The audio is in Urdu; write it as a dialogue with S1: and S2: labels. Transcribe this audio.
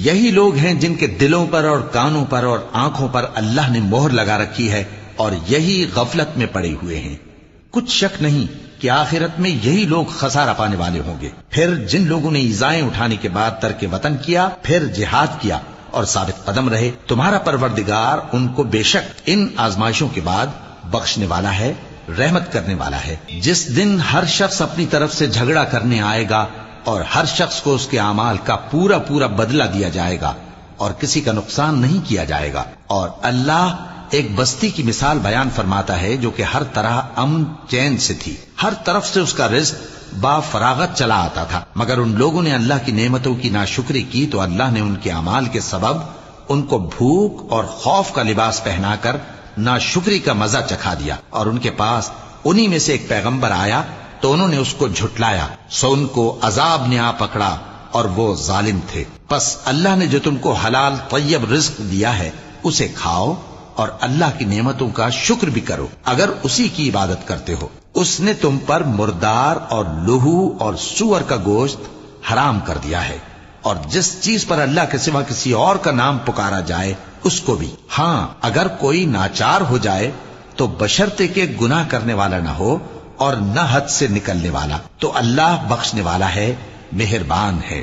S1: یہی لوگ ہیں جن کے دلوں پر اور کانوں پر اور آنکھوں پر اللہ نے مہر لگا رکھی ہے اور یہی غفلت میں پڑے ہوئے ہیں۔ کچھ شک نہیں کہ آخرت میں یہی لوگ خسارہ پانے والے ہوں گے۔ پھر جن لوگوں نے ایذائیں اٹھانے کے بعد ترک وطن کیا، پھر جہاد کیا اور ثابت قدم رہے، تمہارا پروردگار ان کو بے شک ان آزمائشوں کے بعد بخشنے والا ہے، رحمت کرنے والا ہے۔ جس دن ہر شخص اپنی طرف سے جھگڑا کرنے آئے گا اور ہر شخص کو اس کے اعمال کا پورا پورا بدلہ دیا جائے گا اور کسی کا نقصان نہیں کیا جائے گا۔ اور اللہ ایک بستی کی مثال بیان فرماتا ہے جو کہ ہر طرح امن چین سے تھی، ہر طرف سے اس کا رزق با فراغت چلا آتا تھا، مگر ان لوگوں نے اللہ کی نعمتوں کی ناشکری کی تو اللہ نے ان کے اعمال کے سبب ان کو بھوک اور خوف کا لباس پہنا کر ناشکری کا مزہ چکھا دیا، اور ان کے پاس انہی میں سے ایک پیغمبر آیا تو انہوں نے اس کو جھٹلایا، سو ان کو عذاب نے آ پکڑا اور وہ ظالم تھے۔ پس اللہ نے جو تم کو حلال طیب رزق دیا ہے اسے کھاؤ اور اللہ کی نعمتوں کا شکر بھی کرو اگر اسی کی عبادت کرتے ہو۔ اس نے تم پر مردار اور لہو اور سور کا گوشت حرام کر دیا ہے، اور جس چیز پر اللہ کے سوا کسی اور کا نام پکارا جائے اس کو بھی۔ ہاں اگر کوئی ناچار ہو جائے تو بشرطے کہ گناہ کرنے والا نہ ہو اور نہ حد سے نکلنے والا، تو اللہ بخشنے والا ہے، مہربان ہے۔